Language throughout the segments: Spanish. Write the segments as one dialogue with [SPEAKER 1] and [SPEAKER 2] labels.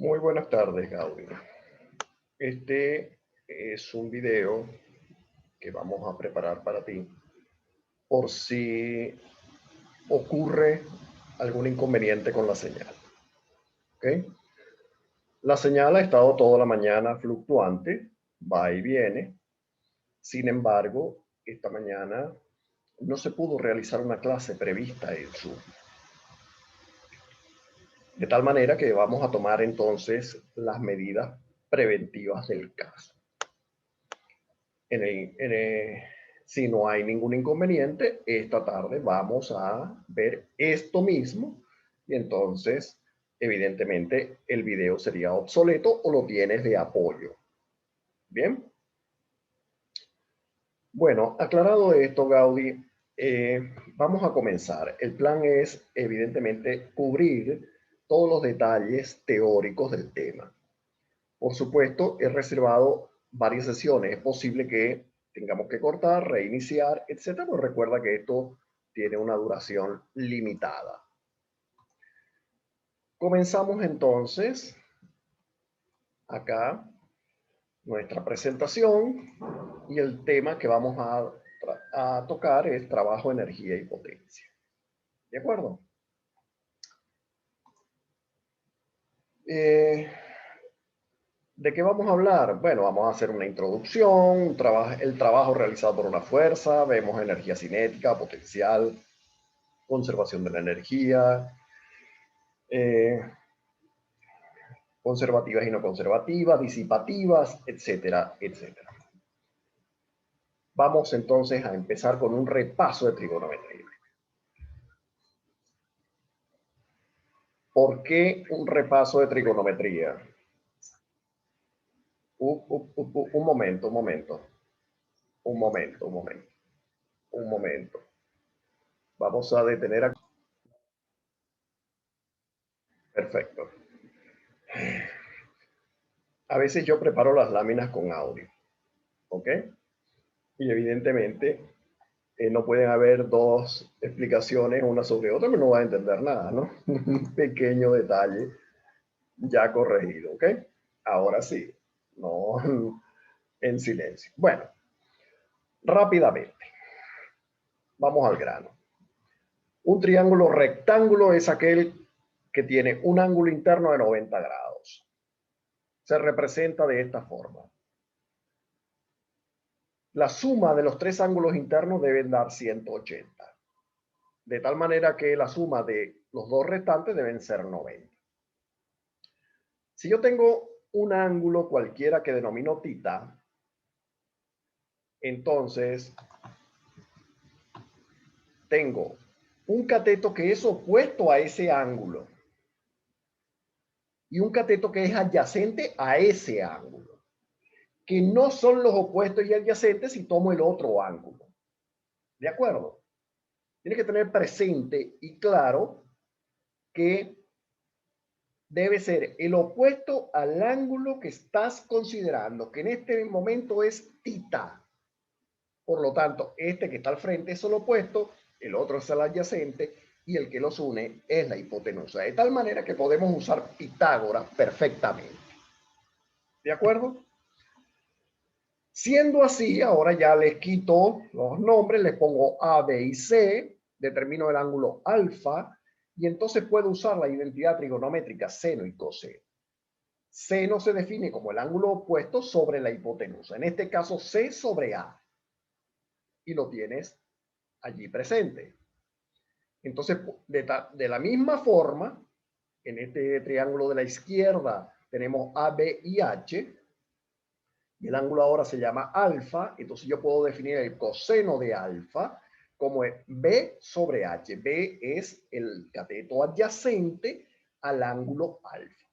[SPEAKER 1] Muy buenas tardes, Gaudí. Este es un video que vamos a preparar para ti por si ocurre algún inconveniente con la señal. ¿Ok? La señal ha estado toda la mañana fluctuante, va y viene. Sin embargo, esta mañana no se pudo realizar una clase prevista en Zoom. De tal manera que vamos a tomar entonces las medidas preventivas del caso. Si no hay ningún inconveniente, esta tarde vamos a ver esto mismo y entonces, evidentemente, el video sería obsoleto o lo tienes de apoyo. Bien. Bueno, aclarado esto, Gaudí, vamos a comenzar. El plan es, evidentemente, cubrir todos los detalles teóricos del tema. Por supuesto, he reservado varias sesiones. Es posible que tengamos que cortar, reiniciar, etcétera, pero recuerda que esto tiene una duración limitada. Comenzamos entonces acá nuestra presentación y el tema que vamos a tocar es trabajo, energía y potencia. ¿De acuerdo? ¿De qué vamos a hablar? Bueno, vamos a hacer una introducción, el trabajo realizado por una fuerza, vemos energía cinética, potencial, conservación de la energía, eh, conservativas y no conservativas, disipativas, etcétera, etcétera. Vamos entonces a empezar con un repaso de trigonometría. ¿Por qué un repaso de trigonometría? Un momento, un momento. Un momento, un momento. Un momento. Vamos a detener aquí. Perfecto. A veces yo preparo las láminas con audio, ¿ok? Y evidentemente no pueden haber dos explicaciones una sobre otra, pero no va a entender nada, ¿no? Un pequeño detalle ya corregido, ¿ok? Ahora sí, no en silencio. Bueno, rápidamente, vamos al grano. Un triángulo rectángulo es aquel que tiene un ángulo interno de 90 grados. Se representa de esta forma. La suma de los tres ángulos internos deben dar 180. De tal manera que la suma de los dos restantes deben ser 90. Si yo tengo un ángulo cualquiera que denomino θ, entonces tengo un cateto que es opuesto a ese ángulo y un cateto que es adyacente a ese ángulo, que no son los opuestos y adyacentes si tomo el otro ángulo. ¿De acuerdo? Tienes que tener presente y claro que debe ser el opuesto al ángulo que estás considerando, que en este momento es θ. Por lo tanto, este que está al frente es el opuesto, el otro es el adyacente y el que los une es la hipotenusa. De tal manera que podemos usar Pitágoras perfectamente. ¿De acuerdo? Siendo así, ahora ya les quito los nombres, les pongo A, B y C, determino el ángulo alfa y entonces puedo usar la identidad trigonométrica seno y coseno. Seno se define como el ángulo opuesto sobre la hipotenusa. En este caso, C sobre A. Y lo tienes allí presente. Entonces, de la misma forma, en este triángulo de la izquierda tenemos A, B y H. Y el ángulo ahora se llama alfa. Entonces yo puedo definir el coseno de alfa como B sobre H. B es el cateto adyacente al ángulo alfa.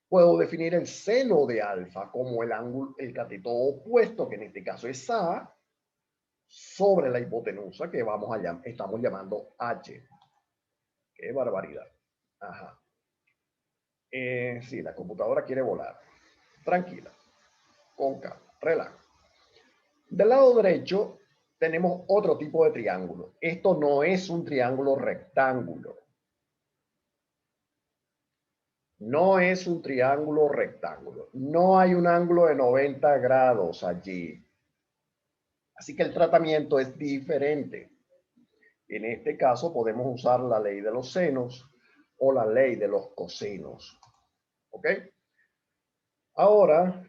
[SPEAKER 1] Puedo definir el seno de alfa como el cateto opuesto, que en este caso es A, sobre la hipotenusa, que estamos llamando H. Qué barbaridad. Ajá. Sí, la computadora quiere volar. Tranquila. Con calma. Relaja. Del lado derecho tenemos otro tipo de triángulo. Esto no es un triángulo rectángulo. No es un triángulo rectángulo. No hay un ángulo de 90 grados allí. Así que el tratamiento es diferente. En este caso podemos usar la ley de los senos o la ley de los cosenos. ¿Ok? Ahora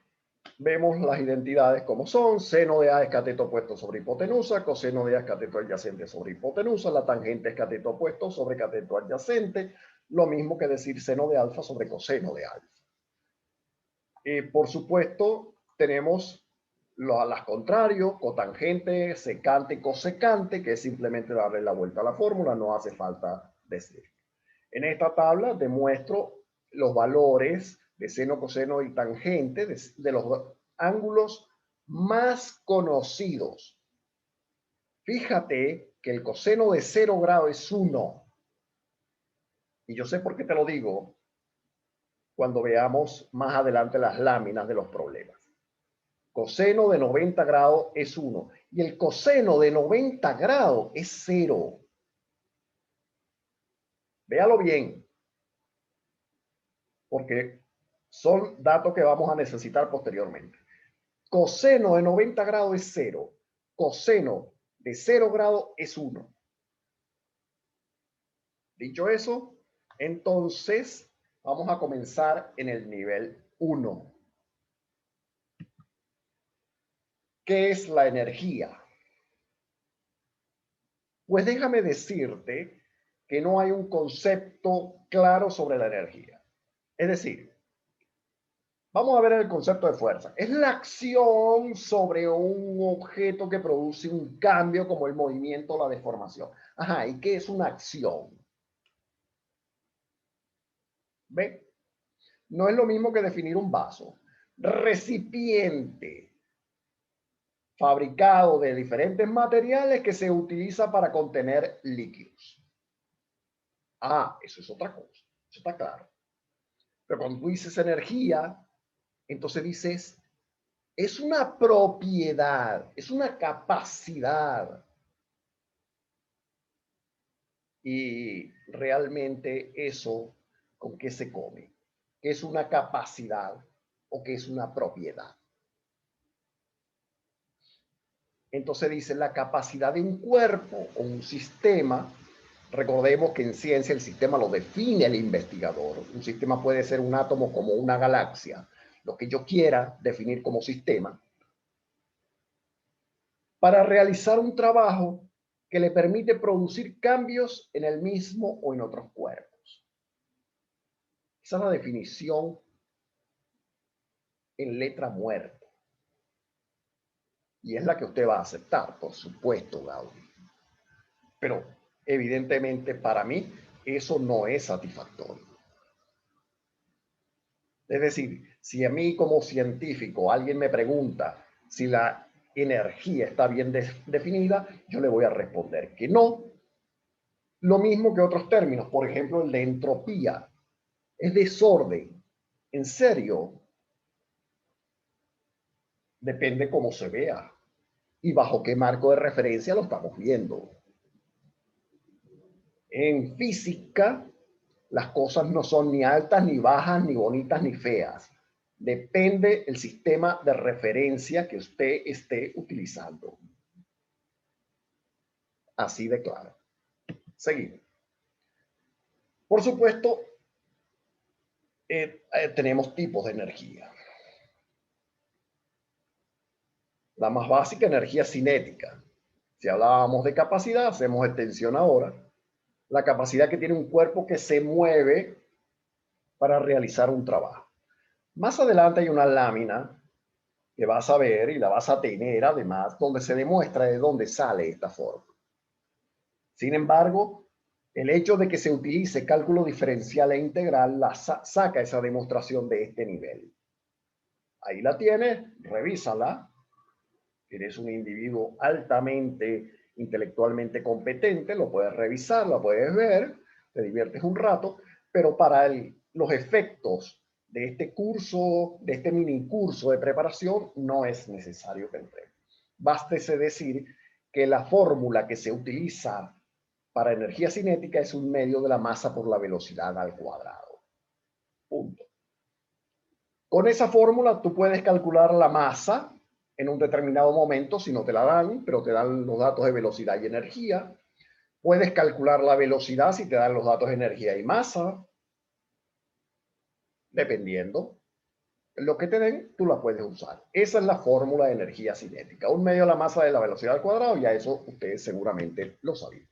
[SPEAKER 1] vemos las identidades como son. Seno de A es cateto opuesto sobre hipotenusa, coseno de A es cateto adyacente sobre hipotenusa, la tangente es cateto opuesto sobre cateto adyacente, lo mismo que decir seno de alfa sobre coseno de alfa. Por supuesto, tenemos las contrarios, cotangente, secante, cosecante, que es simplemente darle la vuelta a la fórmula, no hace falta decir. En esta tabla demuestro los valores de seno, coseno y tangente de los ángulos más conocidos. Fíjate que el coseno de 0 grado es 1. Y yo sé por qué te lo digo cuando veamos más adelante las láminas de los problemas. Coseno de 90 grados es 1 y el coseno de 90 grados es 0. Véalo bien, porque son datos que vamos a necesitar posteriormente. Coseno de 90 grados es 0. Coseno de 0 grados es 1. Dicho eso, entonces vamos a comenzar en el nivel 1. ¿Qué es la energía? Pues déjame decirte que no hay un concepto claro sobre la energía. Es decir, vamos a ver el concepto de fuerza. Es la acción sobre un objeto que produce un cambio como el movimiento o la deformación. Ajá, ¿y qué es una acción? ¿Ve? No es lo mismo que definir un vaso. Recipiente fabricado de diferentes materiales que se utiliza para contener líquidos. Ah, eso es otra cosa. Eso está claro. Pero cuando tú dices energía, entonces dices, es una propiedad, es una capacidad. Y realmente eso, ¿con qué se come? ¿Qué es una capacidad o qué es una propiedad? Entonces dice la capacidad de un cuerpo o un sistema. Recordemos que en ciencia el sistema lo define el investigador. Un sistema puede ser un átomo como una galaxia, lo que yo quiera definir como sistema, para realizar un trabajo que le permite producir cambios en el mismo o en otros cuerpos. Esa es la definición en letra muerta. Y es la que usted va a aceptar, por supuesto, Gaudí. Pero evidentemente para mí eso no es satisfactorio. Es decir, si a mí como científico alguien me pregunta si la energía está bien definida, yo le voy a responder que no. Lo mismo que otros términos, por ejemplo, el de entropía. Es desorden. En serio, depende cómo se vea y bajo qué marco de referencia lo estamos viendo. En física, las cosas no son ni altas, ni bajas, ni bonitas, ni feas. Depende el sistema de referencia que usted esté utilizando. Así de claro. Seguimos. Por supuesto, tenemos tipos de energía. La más básica, energía cinética. Si hablábamos de capacidad, hacemos extensión ahora. La capacidad que tiene un cuerpo que se mueve para realizar un trabajo. Más adelante hay una lámina que vas a ver y la vas a tener además, donde se demuestra de dónde sale esta forma. Sin embargo, el hecho de que se utilice cálculo diferencial e integral saca esa demostración de este nivel. Ahí la tienes, revísala. Eres un individuo altamente intelectualmente competente, lo puedes revisar, lo puedes ver, te diviertes un rato, pero para los efectos de este curso, de este mini curso de preparación, no es necesario que entregues. Bástese decir que la fórmula que se utiliza para energía cinética es un medio de la masa por la velocidad al cuadrado. Con esa fórmula tú puedes calcular la masa en un determinado momento, si no te la dan, pero te dan los datos de velocidad y energía. Puedes calcular la velocidad si te dan los datos de energía y masa. Dependiendo lo que te den, tú la puedes usar. Esa es la fórmula de energía cinética. 1/2 de la masa de la velocidad al cuadrado, ya eso ustedes seguramente lo sabían.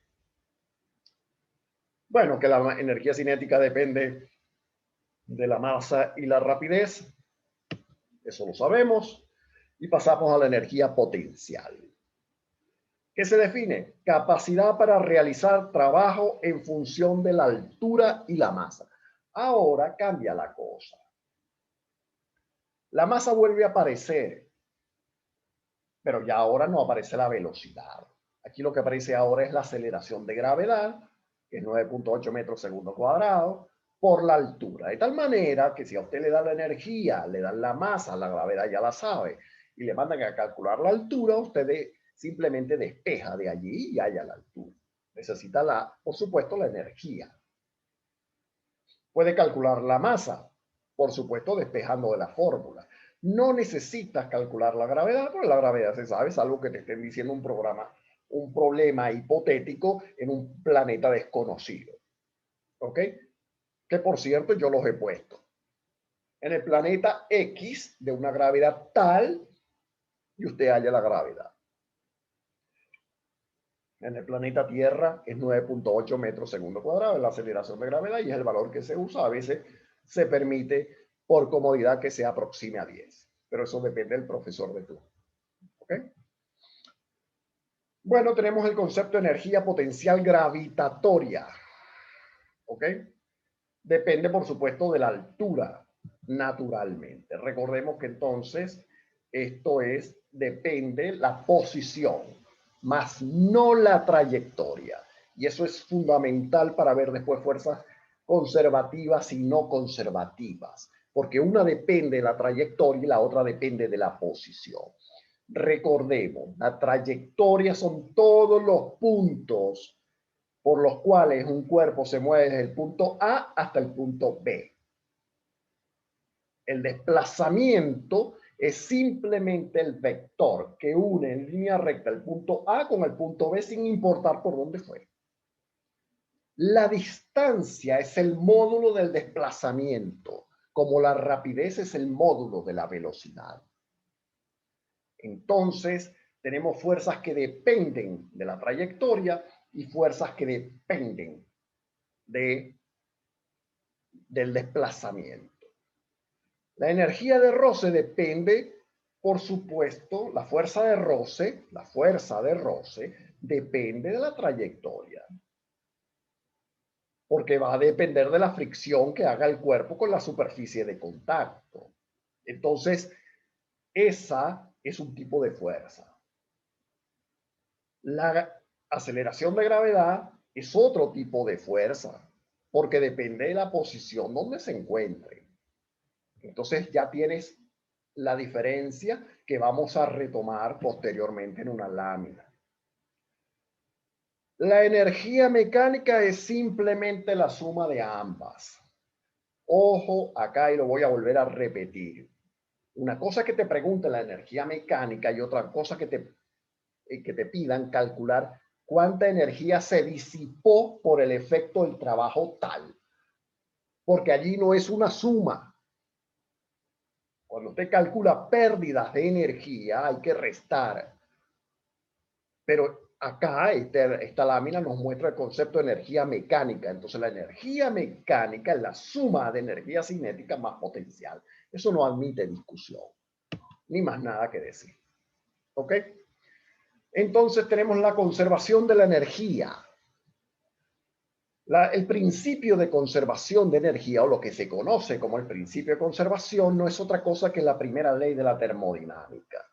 [SPEAKER 1] Bueno, que la energía cinética depende de la masa y la rapidez. Eso lo sabemos. Y pasamos a la energía potencial. ¿Qué se define? Capacidad para realizar trabajo en función de la altura y la masa. Ahora cambia la cosa. La masa vuelve a aparecer, pero ya ahora no aparece la velocidad. Aquí lo que aparece ahora es la aceleración de gravedad, que es 9.8 metros segundo cuadrado, por la altura. De tal manera que si a usted le dan la energía, le dan la masa, la gravedad ya la sabe, y le mandan a calcular la altura, usted simplemente despeja de allí y haya la altura. Necesita, por supuesto, la energía. Puede calcular la masa, por supuesto, despejando de la fórmula. No necesitas calcular la gravedad, porque la gravedad se sabe, es algo que te estén diciendo un problema hipotético en un planeta desconocido. ¿Ok? Que por cierto yo los he puesto. En el planeta X de una gravedad tal y usted halla la gravedad. En el planeta Tierra es 9.8 metros segundo cuadrado, es la aceleración de gravedad y es el valor que se usa. A veces se permite por comodidad que se aproxime a 10, pero eso depende del profesor de turno. ¿Ok? Bueno, tenemos el concepto de energía potencial gravitatoria. ¿Ok? Depende, por supuesto, de la altura, naturalmente. Recordemos que entonces esto depende la posición, más no la trayectoria. Y eso es fundamental para ver después fuerzas conservativas y no conservativas, porque una depende de la trayectoria y la otra depende de la posición. Recordemos, la trayectoria son todos los puntos por los cuales un cuerpo se mueve desde el punto A hasta el punto B. El desplazamiento es simplemente el vector que une en línea recta el punto A con el punto B sin importar por dónde fue. La distancia es el módulo del desplazamiento, como la rapidez es el módulo de la velocidad. Entonces, tenemos fuerzas que dependen de la trayectoria y fuerzas que dependen del desplazamiento. La energía de roce depende, por supuesto, la fuerza de roce depende de la trayectoria. Porque va a depender de la fricción que haga el cuerpo con la superficie de contacto. Entonces, esa es un tipo de fuerza. La aceleración de gravedad es otro tipo de fuerza, porque depende de la posición donde se encuentre. Entonces ya tienes la diferencia que vamos a retomar posteriormente en una lámina. La energía mecánica es simplemente la suma de ambas. Ojo acá y lo voy a volver a repetir. Una cosa que te pregunte la energía mecánica y otra cosa que te pidan calcular cuánta energía se disipó por el efecto del trabajo tal. Porque allí no es una suma. Cuando usted calcula pérdidas de energía, hay que restar. Pero acá esta lámina nos muestra el concepto de energía mecánica. Entonces la energía mecánica es la suma de energía cinética más potencial. Eso no admite discusión, ni más nada que decir. ¿Ok? Entonces tenemos la conservación de la energía. El principio de conservación de energía, o lo que se conoce como el principio de conservación, no es otra cosa que la primera ley de la termodinámica.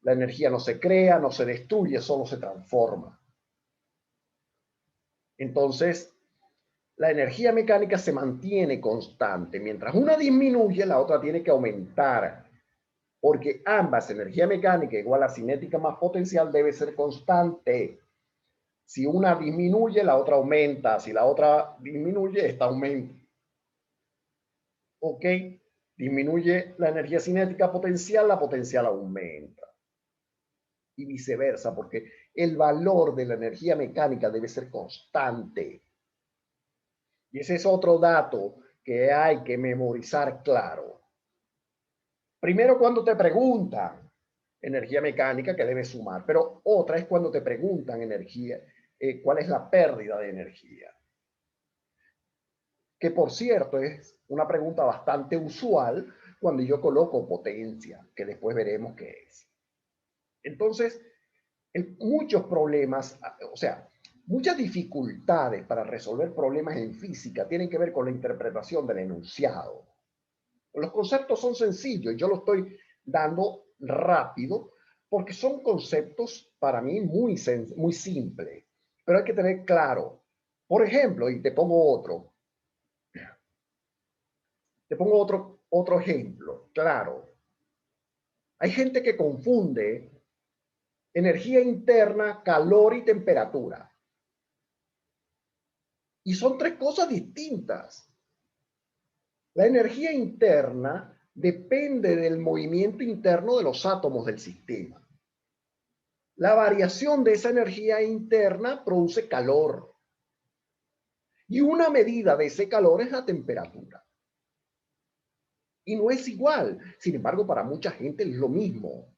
[SPEAKER 1] La energía no se crea, no se destruye, solo se transforma. Entonces, la energía mecánica se mantiene constante. Mientras una disminuye, la otra tiene que aumentar. Porque ambas, energía mecánica igual a cinética más potencial, debe ser constante. Si una disminuye, la otra aumenta. Si la otra disminuye, esta aumenta. ¿Ok? Disminuye la energía cinética potencial, la potencial aumenta. Y viceversa, porque el valor de la energía mecánica debe ser constante. Y ese es otro dato que hay que memorizar claro. Primero, cuando te preguntan energía mecánica que debes sumar, pero otra es cuando te preguntan energía, cuál es la pérdida de energía. Que por cierto es una pregunta bastante usual cuando yo coloco potencia, que después veremos qué es. Entonces, muchos problemas, o sea, muchas dificultades para resolver problemas en física tienen que ver con la interpretación del enunciado. Los conceptos son sencillos, yo lo estoy dando rápido porque son conceptos para mí muy simples, pero hay que tener claro. Por ejemplo, y te pongo otro ejemplo, claro. Hay gente que confunde energía interna, calor y temperatura. Y son tres cosas distintas. La energía interna depende del movimiento interno de los átomos del sistema. La variación de esa energía interna produce calor. Y una medida de ese calor es la temperatura. Y no es igual. Sin embargo, para mucha gente es lo mismo.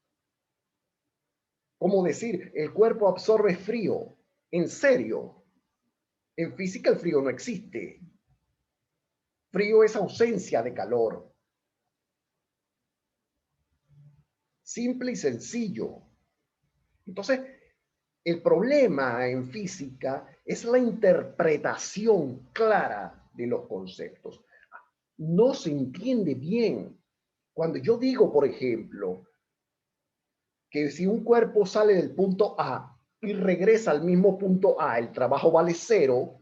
[SPEAKER 1] Como decir, el cuerpo absorbe frío. En serio, en física el frío no existe. Frío es ausencia de calor. Simple y sencillo. Entonces, el problema en física es la interpretación clara de los conceptos. No se entiende bien. Cuando yo digo, por ejemplo, que si un cuerpo sale del punto A y regresa al mismo punto A, el trabajo vale cero,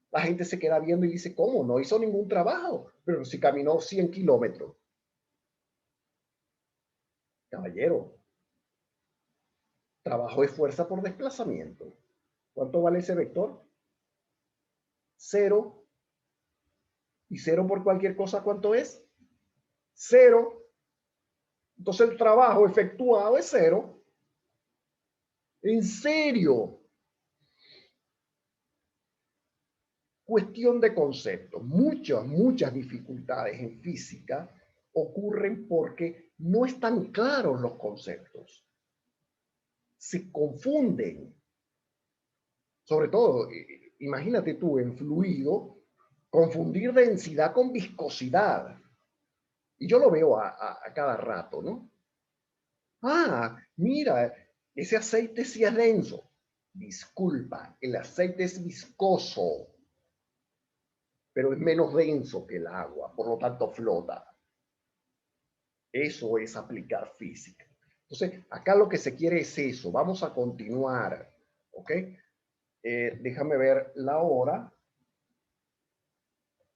[SPEAKER 1] la gente se queda viendo y dice, ¿cómo? No hizo ningún trabajo, pero si caminó 100 kilómetros. Caballero, trabajo es fuerza por desplazamiento. ¿Cuánto vale ese vector? Cero. ¿Y cero por cualquier cosa cuánto es? Cero. Entonces el trabajo efectuado es cero. En serio. Cuestión de conceptos. Muchas dificultades en física ocurren porque no están claros los conceptos. Se confunden. Sobre todo, imagínate tú en fluido, confundir densidad con viscosidad. Y yo lo veo a cada rato, ¿no? Ah, mira, ese aceite sí es denso. Disculpa, el aceite es viscoso, pero es menos denso que el agua, por lo tanto flota. Eso es aplicar física. Entonces, acá lo que se quiere es eso. Vamos a continuar, ¿ok? Déjame ver la hora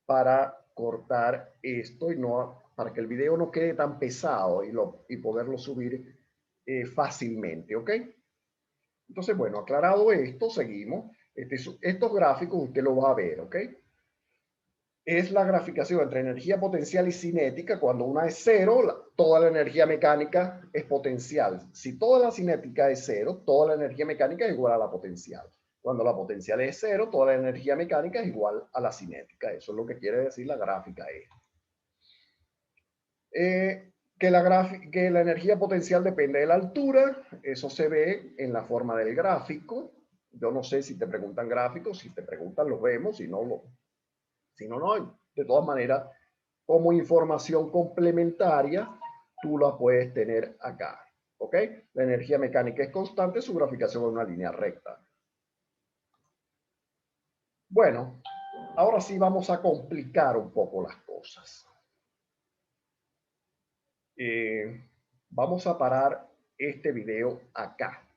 [SPEAKER 1] para cortar esto y no, para que el video no quede tan pesado y poderlo subir fácilmente, ¿ok? Entonces, bueno, aclarado esto, seguimos. Estos gráficos usted lo va a ver, ¿ok? Es la graficación entre energía potencial y cinética. Cuando una es cero, toda la energía mecánica es potencial. Si toda la cinética es cero, toda la energía mecánica es igual a la potencial. Cuando la potencial es cero, toda la energía mecánica es igual a la cinética. Eso es lo que quiere decir la gráfica E. Que la energía potencial depende de la altura. Eso se ve en la forma del gráfico. Yo no sé si te preguntan gráficos, si te preguntan los vemos, si no, no. De todas maneras, como información complementaria, tú la puedes tener acá. ¿Ok? La energía mecánica es constante, su graficación es una línea recta. Bueno, ahora sí vamos a complicar un poco las cosas. Vamos a parar este video acá.